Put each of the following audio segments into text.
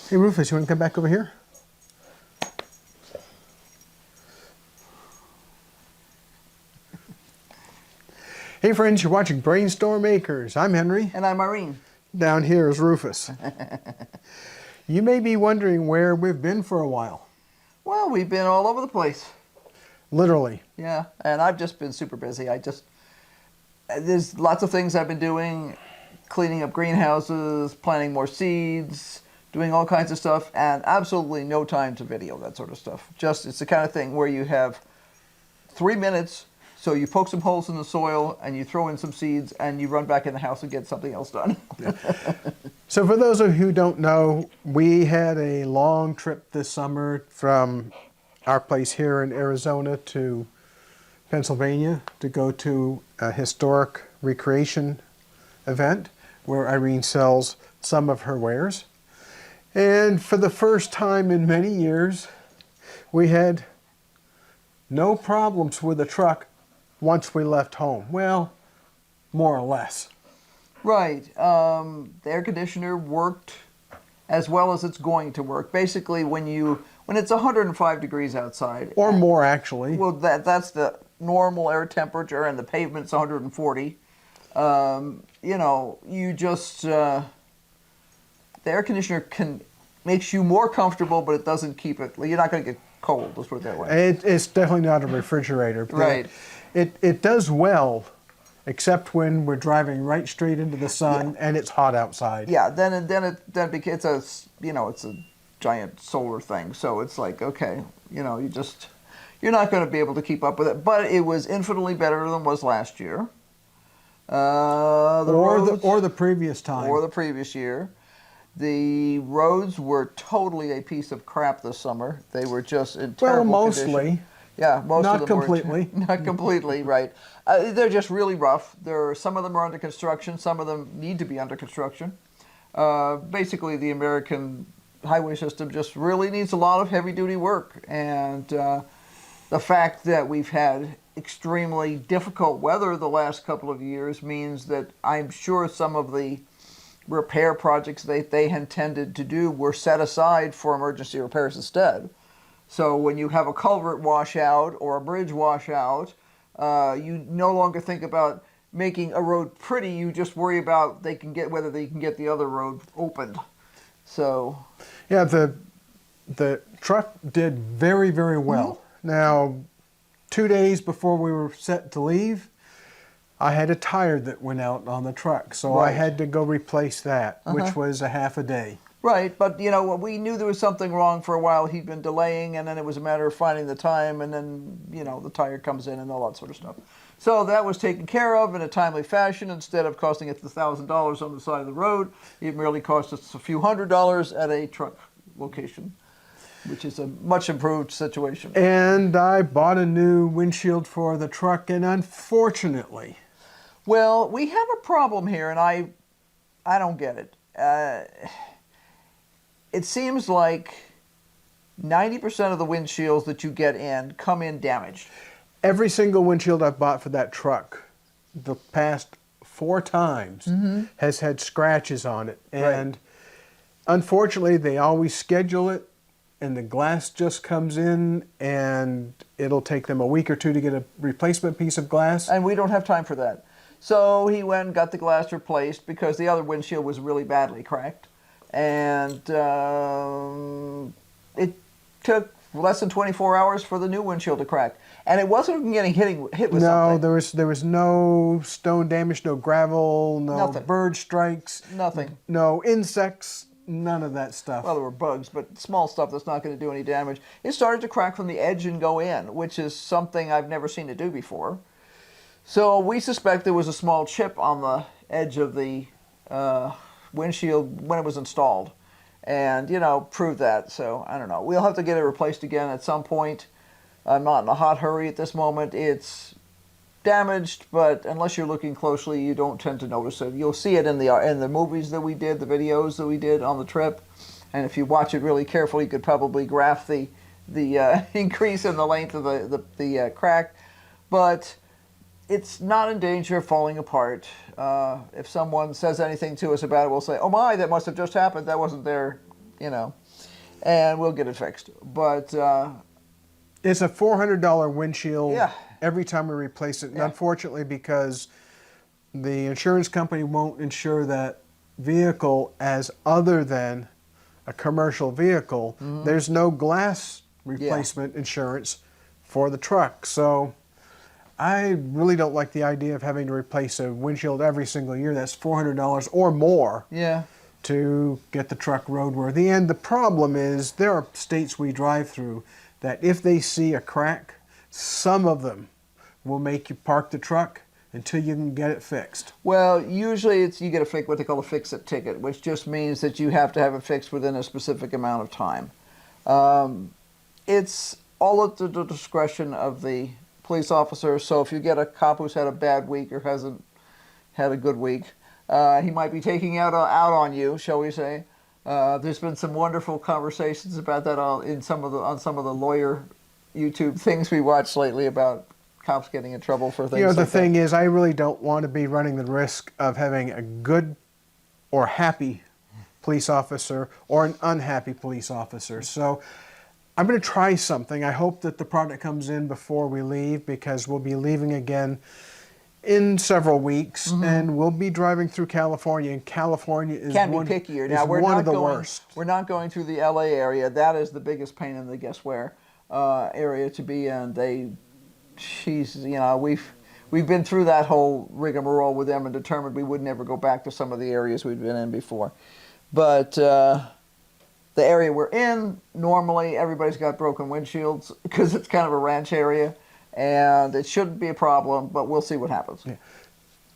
Hey Rufus, you want to come back over here? Hey friends, you're watching Brainstorm Acres. I'm Henry. And I'm Irene. Down here is Rufus. You may be wondering where we've been for a while. Well, we've been all over the place. Literally. Yeah, and I've just been super busy. There's lots of things I've been doing, cleaning up greenhouses, planting more seeds, doing all kinds of stuff, and absolutely no time to video that sort of stuff. It's the kind of thing where you have 3 minutes, so you poke some holes in the soil and you throw in some seeds and you run back in the house and get something else done. Yeah. So for those of you who don't know, we had a long trip this summer from our place here in Arizona to Pennsylvania to go to a historic recreation event where Irene sells some of her wares. And for the first time in many years, we had no problems with the truck once we left home. Well, more or less. Right. The air conditioner worked as well as it's going to work. Basically, when it's 105 degrees outside, or more actually. Well, that's the normal air temperature, and the pavement's 140. The air conditioner makes you more comfortable, but it doesn't keep it. You're not going to get cold. Let's put it that way. It's definitely not a refrigerator. Right. It does well, except when we're driving right straight into the sun and it's hot outside. Yeah. It's a giant solar thing. So it's like, okay, you're not going to be able to keep up with it. But it was infinitely better than it was last year. Or the previous time. Or the previous year. The roads were totally a piece of crap this summer. They were just in terrible condition. Mostly. Yeah, most of them completely. Not completely, right. They're just really rough. Some of them are under construction. Some of them need to be under construction. Basically, the American highway system just really needs a lot of heavy-duty work. And the fact that we've had extremely difficult weather the last couple of years means that I'm sure some of the repair projects they intended to do were set aside for emergency repairs instead. So when you have a culvert washout or a bridge washout, you no longer think about making a road pretty. You just worry about whether they can get the other road opened. So yeah, the truck did very, very well. Mm-hmm. Now, 2 days before we were set to leave, I had a tire that went out on the truck, so right. I had to go replace that, which was a half a day. Right, but we knew there was something wrong for a while. He'd been delaying, and then it was a matter of finding the time, and then the tire comes in and all that sort of stuff. So that was taken care of in a timely fashion. Instead of costing us $1,000 on the side of the road, it merely cost us a few $100s at a truck location, which is a much improved situation. And I bought a new windshield for the truck, and unfortunately, well, we have a problem here, and I don't get it. It seems like 90% of the windshields that you get in come in damaged. Every single windshield I've bought for that truck the past 4 times has had scratches on it. And unfortunately, they always schedule it, and the glass just comes in, and it'll take them a week or 2 to get a replacement piece of glass. And we don't have time for that. So he went and got the glass replaced because the other windshield was really badly cracked. And it took less than 24 hours for the new windshield to crack. And it wasn't even getting hit with something. No, there was no stone damage, no gravel, no Nothing. Bird strikes. Nothing. No insects, none of that stuff. Well, there were bugs, but small stuff that's not going to do any damage. It started to crack from the edge and go in, which is something I've never seen it do before. So we suspect there was a small chip on the edge of the windshield when it was installed, and proved that. So I don't know. We'll have to get it replaced again at some point. I'm not in a hot hurry at this moment. It's damaged, but unless you're looking closely, you don't tend to notice it. You'll see it in the movies that we did, the videos that we did on the trip, and if you watch it really carefully, you could probably graph the increase in the length of the crack, but it's not in danger of falling apart. If someone says anything to us about it, we'll say, "Oh my, that must have just happened. That wasn't there you know, and we'll get it fixed. But It's a $400 windshield Yeah. every time we replace it. And Yeah. unfortunately, because the insurance company won't insure that vehicle as other than a commercial vehicle, there's no glass replacement insurance for the truck. So I really don't like the idea of having to replace a windshield every single year. That's $400 or more yeah, to get the truck roadworthy. And the problem is there are states we drive through that if they see a crack, some of them will make you park the truck until you can get it fixed. well, usually it's you get what they call a fix-it ticket, which just means that you have to have it fixed within a specific amount of time. It's all at the discretion of the police officer. So if you get a cop who's had a bad week or hasn't had a good week, he might be taking out on you, shall we say. There's been some wonderful conversations about that on some of the lawyer YouTube things we watched lately about cops getting in trouble for things. You know, the like thing is, I really don't want to be running the risk of having a good or happy police officer or an unhappy police officer. So I'm going to try something. I hope that the product comes in before we leave, because we'll be leaving again in several weeks, and we'll be driving through California, and California is can be one, pickier. is Now one of the worst. We're not going through the LA area. That is the biggest pain in the guess where area to be in. We've been through that whole rigmarole with them and determined we would never go back to some of the areas we'd been in before. But the area we're in, normally everybody's got broken windshields because it's kind of a ranch area, and it shouldn't be a problem, but we'll see what happens. Yeah.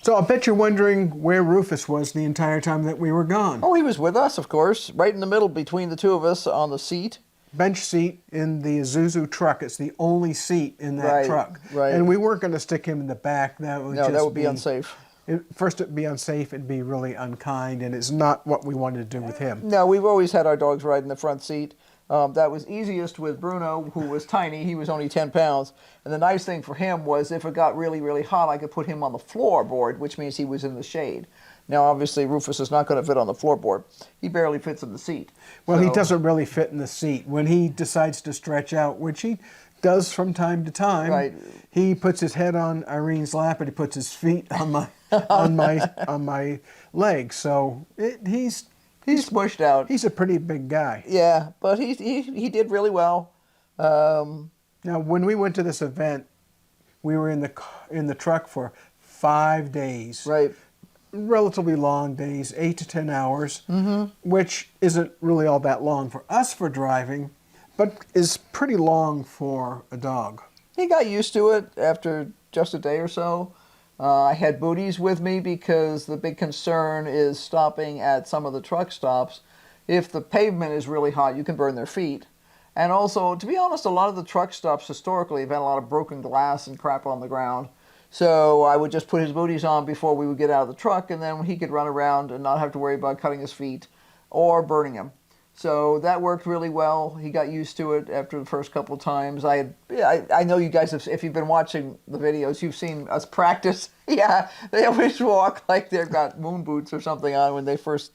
So I'll bet you're wondering where Rufus was the entire time that we were gone. Oh, he was with us, of course, right in the middle between the two of us on the seat. Bench seat in the Isuzu truck. It's the only seat in that truck. Right. And we weren't going to stick him in the back. That would That would be unsafe. First, it'd be unsafe. It'd be really unkind, and it's not what we wanted to do with him. No, we've always had our dogs ride in the front seat. That was easiest with Bruno, who was tiny. He was only 10 pounds. And the nice thing for him was if it got really, really hot, I could put him on the floorboard, which means he was in the shade. Now, obviously, Rufus is not going to fit on the floorboard. He barely fits in the seat. Well, he doesn't really fit in the seat. When he decides to stretch out, which he does from time to time, he puts his head on Irene's lap and he puts his feet on my on my leg. So he's smushed out. He's a pretty big guy. Yeah, but he did really well. Now, when we went to this event, we were in the truck for 5 days. Right. Relatively long days, 8 to 10 hours, which isn't really all that long for us for driving, but is pretty long for a dog. He got used to it after just a day or so. I had booties with me because the big concern is stopping at some of the truck stops. If the pavement is really hot, you can burn their feet. And also, to be honest, a lot of the truck stops historically have had a lot of broken glass and crap on the ground. So I would just put his booties on before we would get out of the truck, and then he could run around and not have to worry about cutting his feet or burning them. So that worked really well. He got used to it after the first couple of times. I know you guys have, if you've been watching the videos, you've seen us practice. Yeah, they always walk like they've got moon boots or something on when they first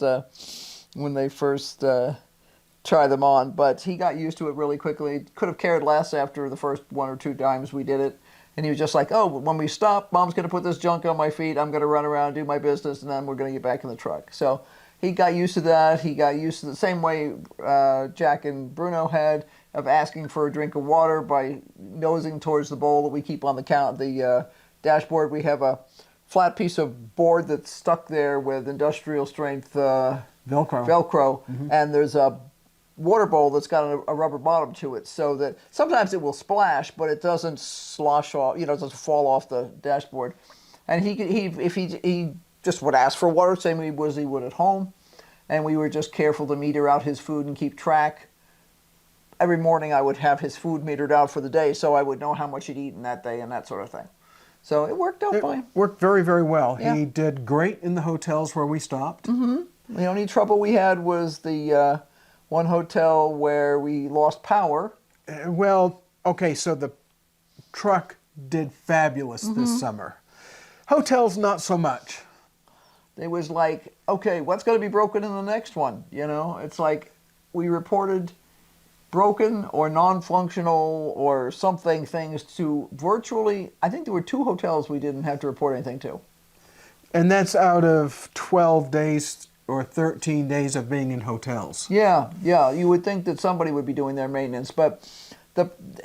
try them on. But he got used to it really quickly. Could have cared less after the first 1 or 2 times we did it. And he was just like, oh, when we stop, Mom's going to put this junk on my feet. I'm going to run around, do my business, and then we're going to get back in the truck. So he got used to that. He got used to the same way Jack and Bruno had of asking for a drink of water by nosing towards the bowl that we keep on the dashboard. We have a flat piece of board that's stuck there with industrial strength Velcro, and there's a water bowl that's got a rubber bottom to it, so that sometimes it will splash, but it doesn't slosh off. It doesn't fall off the dashboard. And he just would ask for water, same as he would at home. And we were just careful to meter out his food and keep track. Every morning I would have his food metered out for the day, so I would know how much he'd eaten that day and that sort of thing. So it worked out fine. Worked very, very well. Yeah. He did great in the hotels where we stopped. The only trouble we had was the one hotel where we lost power. Well, okay, so the truck did fabulous this summer. Hotels, not so much. It was like, okay, what's going to be broken in the next one? It's like, we reported broken or non-functional or something things to virtually, I think there were 2 hotels we didn't have to report anything to. And that's out of 12 days or 13 days of being in hotels. Yeah, yeah. You would think that somebody would be doing their maintenance, but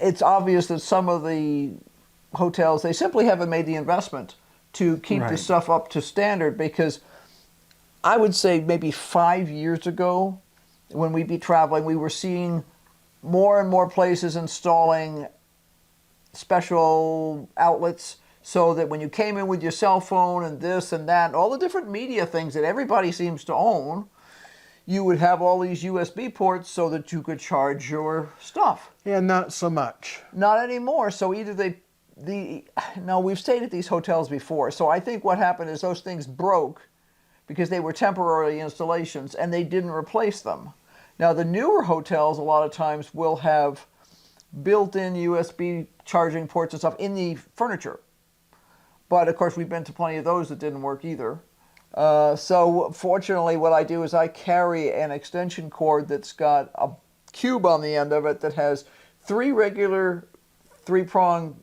it's obvious that some of the hotels, they simply haven't made the investment to keep the stuff up to standard, because I would say maybe 5 years ago, when we'd be traveling, we were seeing more and more places installing special outlets so that when you came in with your cell phone and this and that, and all the different media things that everybody seems to own, you would have all these USB ports so that you could charge your stuff. Yeah, not so much. Not anymore. So either now we've stayed at these hotels before, so I think what happened is those things broke because they were temporary installations and they didn't replace them. Now the newer hotels a lot of times will have built-in USB charging ports and stuff in the furniture. But of course we've been to plenty of those that didn't work either. So fortunately what I do is I carry an extension cord that's got a cube on the end of it that has 3 regular 3-prong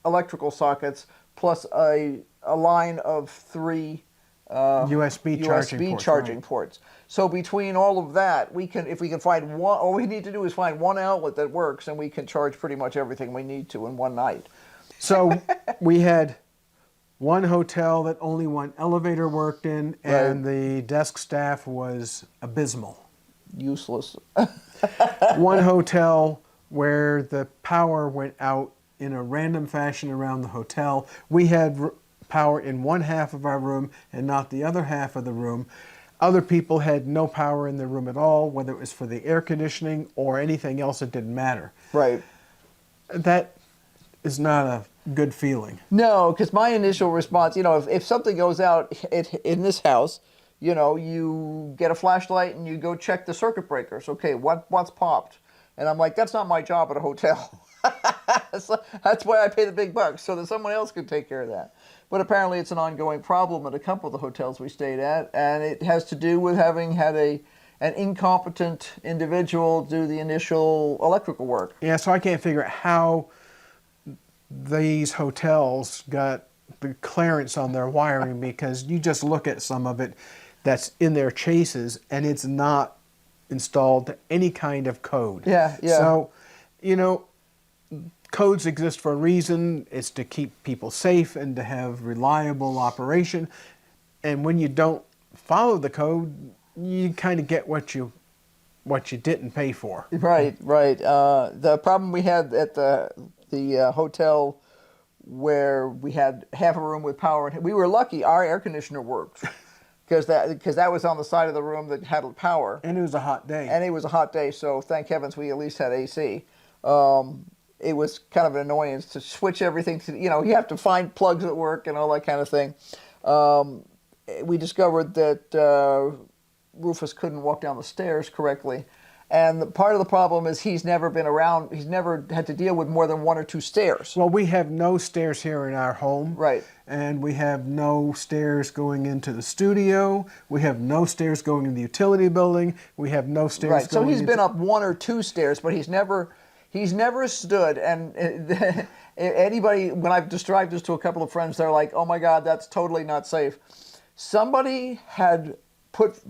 electrical sockets plus a line of 3 USB charging ports. So between all of that, we can, if we can find one, all we need to do is find one outlet that works, and we can charge pretty much everything we need to in one night. So we had one hotel that only one elevator worked in, and the desk staff was abysmal. Useless. One hotel where the power went out in a random fashion around the hotel. We had power in one half of our room and not the other half of the room. Other people had no power in their room at all, whether it was for the air conditioning or anything else, it didn't matter. Right. That is not a good feeling. No, because my initial response, if something goes out in this house, you get a flashlight and you go check the circuit breakers. Okay, what's popped? And I'm like, that's not my job at a hotel. So that's why I pay the big bucks, so that someone else can take care of that. But apparently it's an ongoing problem at a couple of the hotels we stayed at, and it has to do with having had an incompetent individual do the initial electrical work. Yeah, so I can't figure out how these hotels got the clearance on their wiring, because you just look at some of it that's in their chases and it's not installed to any kind of code. Yeah, yeah. So, codes exist for a reason. It's to keep people safe and to have reliable operation. And when you don't follow the code, you kind of get what you didn't pay for. Right, right. The problem we had at the hotel where we had half a room with power, we were lucky our air conditioner worked because that was on the side of the room that had power. And it was a hot day. And it was a hot day, so thank heavens we at least had AC. It was kind of an annoyance to switch everything to, you have to find plugs that work and all that kind of thing. We discovered that Rufus couldn't walk down the stairs correctly. And part of the problem is he's never been around, he's never had to deal with more than 1 or 2 stairs. Well, we have no stairs here in our home. Right. And we have no stairs going into the studio. We have no stairs going in the utility building. We have no stairs right. going So he's been up 1 or 2 stairs, but he's never stood. And anybody, when I've described this to a couple of friends, they're like, oh my God, that's totally not safe. Somebody had put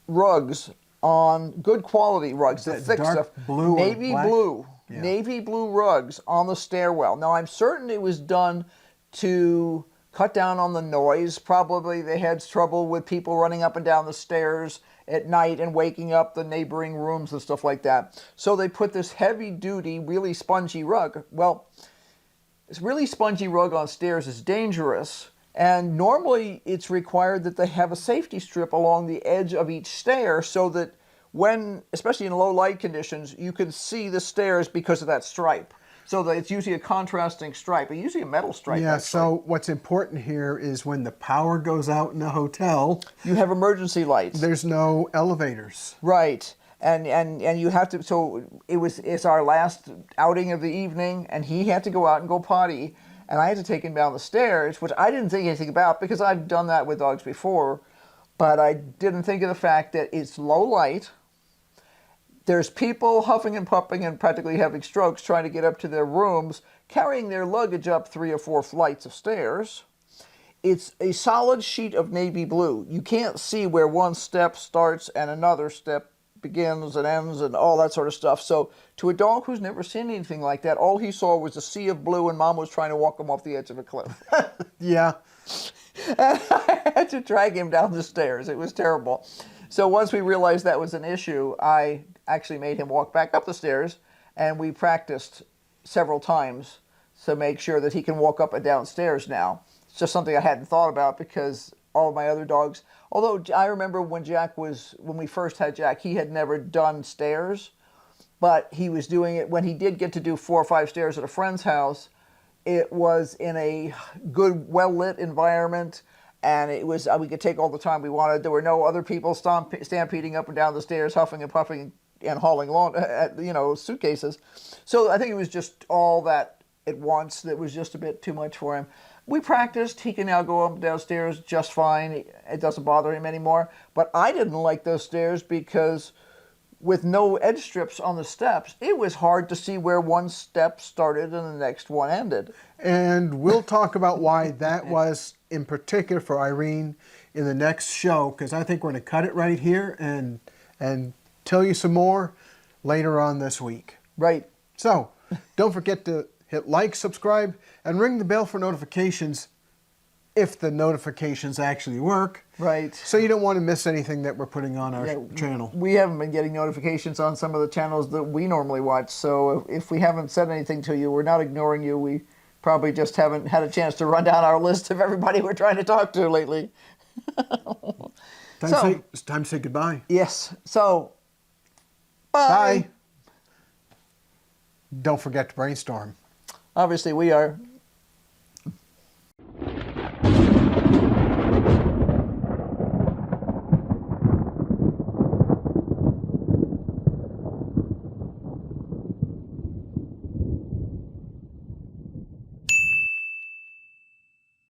rugs on, good quality rugs, the thick dark stuff, blue navy blue, yeah. navy blue rugs on the stairwell. Now I'm certain it was done to cut down on the noise. Probably they had trouble with people running up and down the stairs at night and waking up the neighboring rooms and stuff like that. So they put this heavy duty, really spongy rug. Well, this really spongy rug on stairs is dangerous. And normally it's required that they have a safety strip along the edge of each stair so that when, especially in low light conditions, you can see the stairs because of that stripe. So that it's usually a contrasting stripe, but usually a metal stripe. Yeah, actually. so what's important here is when the power goes out in a hotel, you have emergency lights. There's no elevators. Right. And you have to, so it's our last outing of the evening, and he had to go out and go potty. And I had to take him down the stairs, which I didn't think anything about because I've done that with dogs before. But I didn't think of the fact that it's low light. There's people huffing and puffing and practically having strokes trying to get up to their rooms, carrying their luggage up 3 or 4 flights of stairs. It's a solid sheet of navy blue. You can't see where one step starts and another step begins and ends and all that sort of stuff. So to a dog who's never seen anything like that, all he saw was a sea of blue and Mom was trying to walk him off the edge of a cliff. Yeah. And I had to drag him down the stairs. It was terrible. So once we realized that was an issue, I actually made him walk back up the stairs, and we practiced several times to make sure that he can walk up and down stairs now. It's just something I hadn't thought about because all of my other dogs, although I remember when we first had Jack, he had never done stairs, but he was doing it when he did get to do 4 or 5 stairs at a friend's house. It was in a good, well-lit environment, and it was we could take all the time we wanted. There were no other people stampeding up and down the stairs, huffing and puffing and hauling suitcases. So I think it was just all that at once that was just a bit too much for him. We practiced. He can now go up and down stairs just fine. It doesn't bother him anymore. But I didn't like those stairs because with no edge strips on the steps, it was hard to see where one step started and the next one ended. And we'll talk about why that was in particular for Irene in the next show, because I think we're going to cut it right here and tell you some more later on this week. Right. So don't forget to hit like, subscribe, and ring the bell for notifications if the notifications actually work. Right. So you don't want to miss anything that we're putting on our channel. We haven't been getting notifications on some of the channels that we normally watch, so if we haven't said anything to you, we're not ignoring you. We probably just haven't had a chance to run down our list of everybody we're trying to talk to lately. It's time to say goodbye. Yes. So, bye. Bye. Don't forget to brainstorm. Obviously, we are.